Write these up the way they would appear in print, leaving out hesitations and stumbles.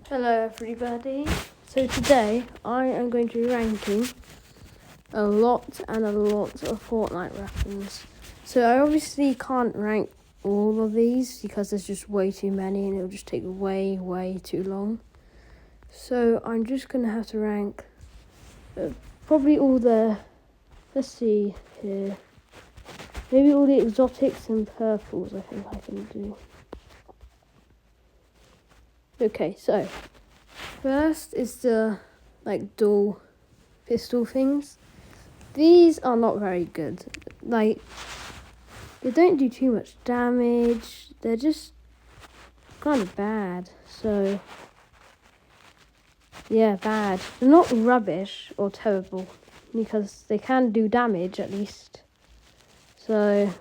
Hello everybody. So today I am going to be ranking a lot of Fortnite weapons. So I obviously can't rank all of these because there's just way too many and it'll just take way too long. So I'm just going to have to rank probably all let's see here, maybe all the exotics and purples I think I can do. Okay, so first is the dual pistol things. These are not very good. They don't do too much damage. They're just kind of bad. So yeah, bad. They're not rubbish or terrible because they can do damage at least. So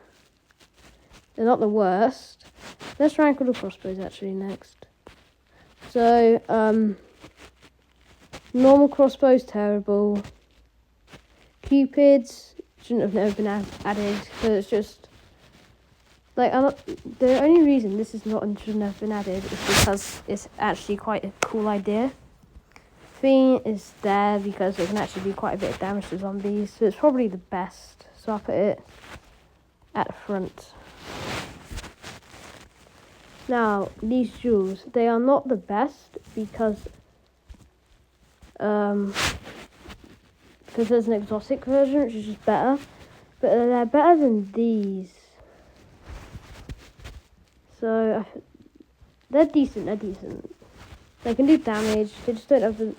they're not the worst. Let's rank all the crossbows actually next. So normal crossbows terrible. Cupids shouldn't have never been added because it's just the only reason this is not shouldn't have been added is because it's actually quite a cool idea. Thing is there because it can actually do quite a bit of damage to zombies, so it's probably the best. So I'll put it at front. Now these jewels, they are not the best because there's an exotic version which is just better, but they're better than these. So they're decent. They can do damage. They just don't have the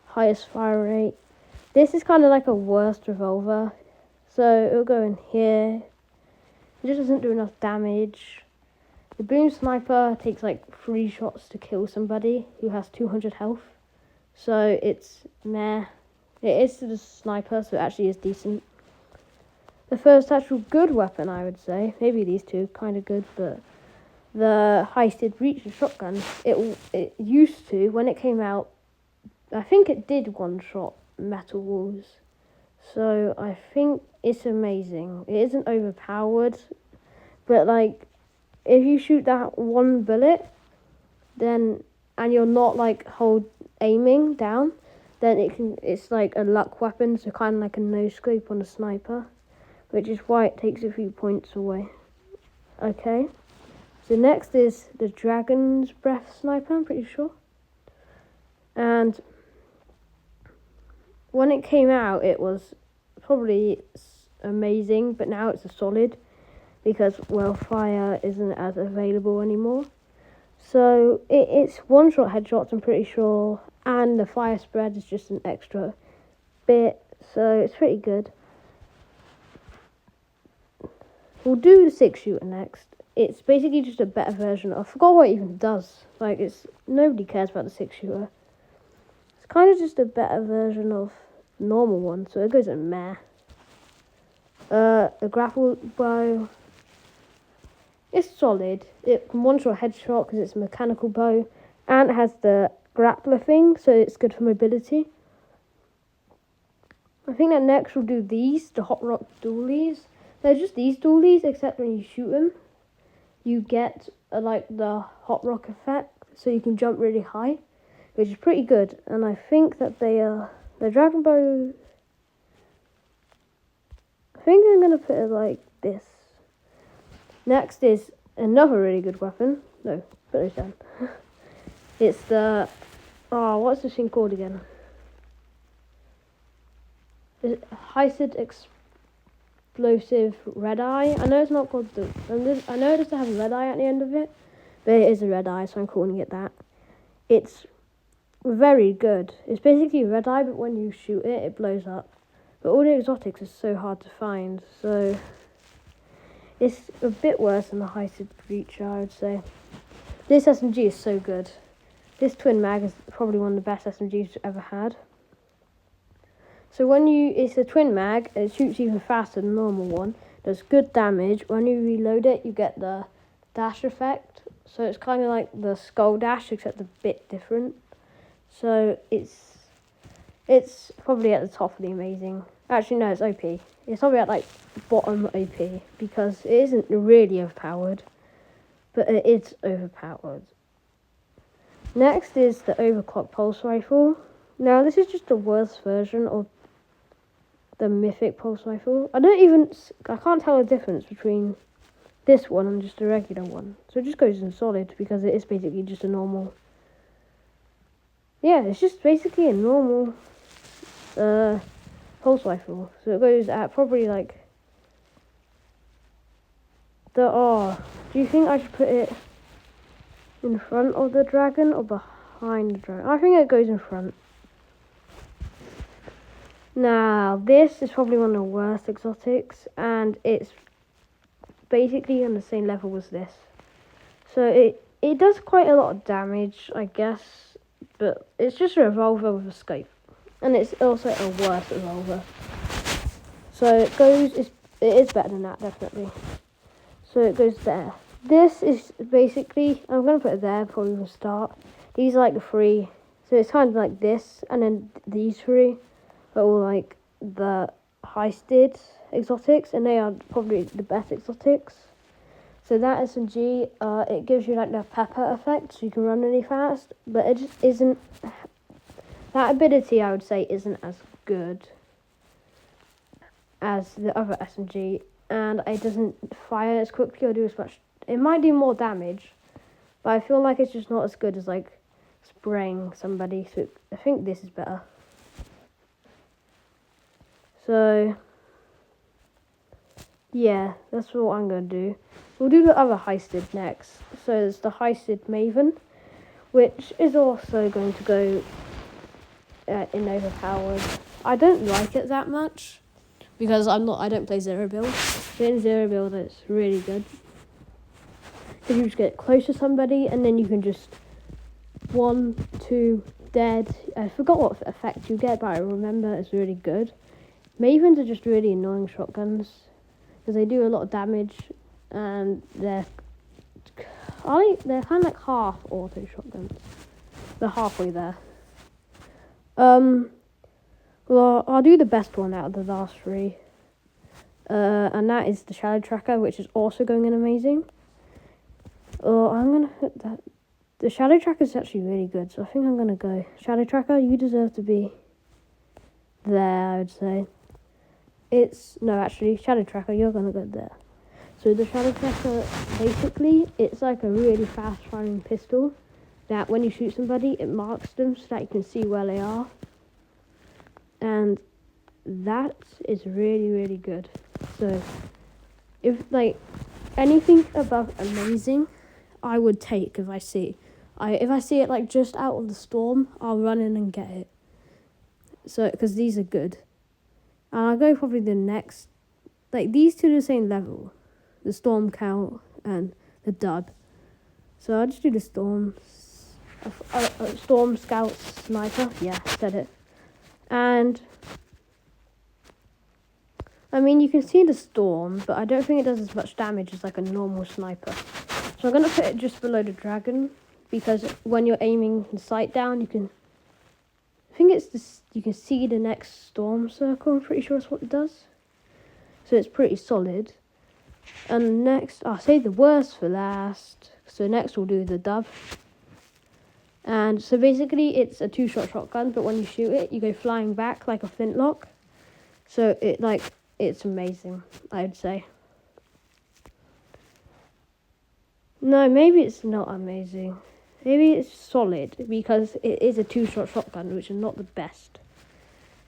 highest fire rate. This is kind of like a worst revolver. So it'll go in here. It just doesn't do enough damage. The boom sniper takes like 3 shots to kill somebody who has 200 health. So it's meh. It is to the sniper, so it actually is decent. The first actual good weapon, I would say, maybe these two, kind of good, but the high-speed breach shotgun, it used to, when it came out, I think it did one-shot metal walls. So I think it's amazing. It isn't overpowered, but if you shoot that one bullet, and you're not aiming down, then it's like a luck weapon, so kind of like a no scope on a sniper, which is why it takes a few points away. Okay, so next is the Dragon's Breath sniper, I'm pretty sure. And when it came out, it was probably amazing, but now it's a solid because, well, fire isn't as available anymore. So it's one-shot headshots, I'm pretty sure, and the fire spread is just an extra bit, so it's pretty good. We'll do the 6-shooter next. It's basically just a better version. I forgot what it even does. Nobody cares about the 6-shooter. It's kind of just a better version of the normal one, so it goes in meh. The grapple bow, it's solid. It can one-shot headshot because it's a mechanical bow, and it has the grappler thing, so it's good for mobility. I think that next we'll do these, the Hot Rock dualies. They're just these dualies, except when you shoot them, you get the Hot Rock effect, so you can jump really high, which is pretty good. And I think that the Dragon Bow, I think I'm going to put it like this. Next is another really good weapon. No, put those down. It's the, what's this thing called again? High-speed explosive red eye. I know it's not called I know it doesn't have a red eye at the end of it, but it is a red eye, so I'm calling it that. It's very good. It's basically a red eye, but when you shoot it, it blows up. But all the exotics are so hard to find, so it's a bit worse than the high-speed breacher, I would say. This SMG is so good. This twin mag is probably one of the best SMGs we've ever had. So it's a twin mag, it shoots even faster than the normal one, does good damage. When you reload it, you get the dash effect. So it's kind of like the skull dash, except a bit different. So it's probably at the top of the amazing. Actually, no, it's OP. It's probably at bottom OP because it isn't really overpowered, but it is overpowered. Next is the overclock pulse rifle. Now this is just the worst version of the mythic pulse rifle. I can't tell the difference between this one and just a regular one. So it just goes in solid because it is basically just a normal. Yeah, it's just basically a normal pulse rifle. So it goes at probably like do you think I should put it in front of the dragon or behind the dragon? I think it goes in front. Now, this is probably one of the worst exotics, and it's basically on the same level as this. So it does quite a lot of damage, I guess, but it's just a revolver with a scope. And it's also a worse revolver. So it is better than that, definitely. So it goes there. This is basically, I'm going to put it there before we even start. These are like the three. So it's kind of like this, and then these three are all like the heisted exotics, and they are probably the best exotics. So that SMG, it gives you like the pepper effect, so you can run really fast, but it just isn't, that ability I would say isn't as good as the other SMG, and it doesn't fire as quickly or do as much. It might do more damage, but I feel like it's just not as good as like spraying somebody, so I think this is better. So yeah, that's what I'm going to do. We'll do the other heisted next. So there's the heisted Maven, which is also going to go in overpowered. I don't like it that much because I don't play zero build. But in zero build, it's really good. Because you just get close to somebody and then you can just 1, 2, dead. I forgot what effect you get, but I remember it's really good. Mavens are just really annoying shotguns because they do a lot of damage, and they're kind of like half auto shotguns. They're halfway there. Well, I'll do the best one out of the last three, and that is the Shadow Tracker, which is also going in amazing. I'm gonna put that. The Shadow Tracker is actually really good, so I think I'm gonna go Shadow Tracker. You deserve to be there, I would say. Shadow Tracker, you're gonna go there. So the Shadow Tracker, basically, it's like a really fast firing pistol that when you shoot somebody, it marks them so that you can see where they are. And that is really, really good. So if like anything above amazing, I would take if I see it like just out of the storm, I'll run in and get it. So because these are good. And I'll go probably the next, like these two are the same level, the Storm Count and the Dub. So I'll just do the Storm Scout Sniper. Yeah, said it. And I mean, you can see the Storm, but I don't think it does as much damage as like a normal sniper. So I'm gonna put it just below the Dragon because when you're aiming the sight down, you can. I think it's this. You can see the next storm circle. I'm pretty sure that's what it does. So it's pretty solid. And next, I'll save the worst for last. So next we'll do the Dove. And so basically it's a 2-shot shotgun, but when you shoot it, you go flying back like a flintlock. So it's amazing, I'd say. No, maybe it's not amazing. Maybe it's solid because it is a 2-shot shotgun, which is not the best.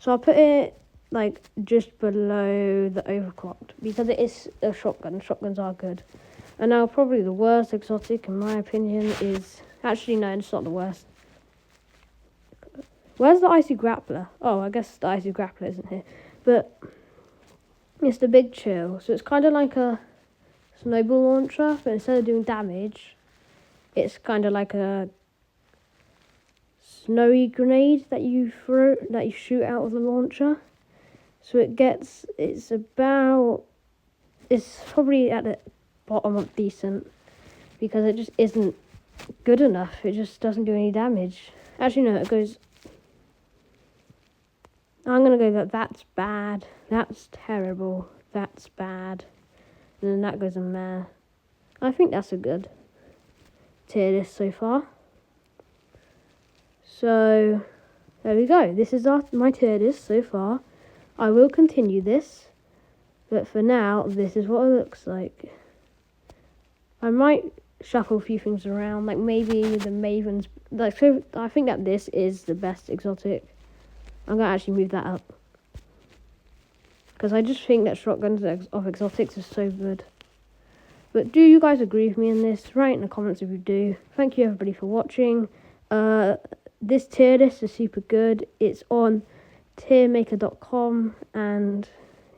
So I'll put it like just below the overclocked because it is a shotgun. Shotguns are good. And now probably the worst exotic in my opinion is... Actually, no, it's not the worst. Where's the Icy Grappler? Oh, I guess the Icy Grappler isn't here. But it's the Big Chill. So it's kind of like a snowball launcher, but instead of doing damage, it's kind of like a snowy grenade that you shoot out of the launcher. So it's probably at the bottom of decent because it just isn't good enough. It just doesn't do any damage. Actually, no, it goes... I'm going to go that's bad, that's terrible, that's bad. And then that goes in there. I think that's a good tier list so far. So there we go. This is my tier list so far. I will continue this, but for now, this is what it looks like. I might shuffle a few things around, like maybe the Maven's. Like, so I think that this is the best exotic. I'm gonna actually move that up because I just think that shotguns of exotics is so good. But do you guys agree with me in this? Write in the comments if you do. Thank you everybody for watching. This tier list is super good. It's on tiermaker.com and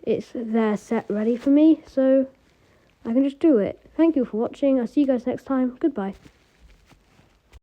it's there set ready for me, so I can just do it. Thank you for watching. I'll see you guys next time. Goodbye.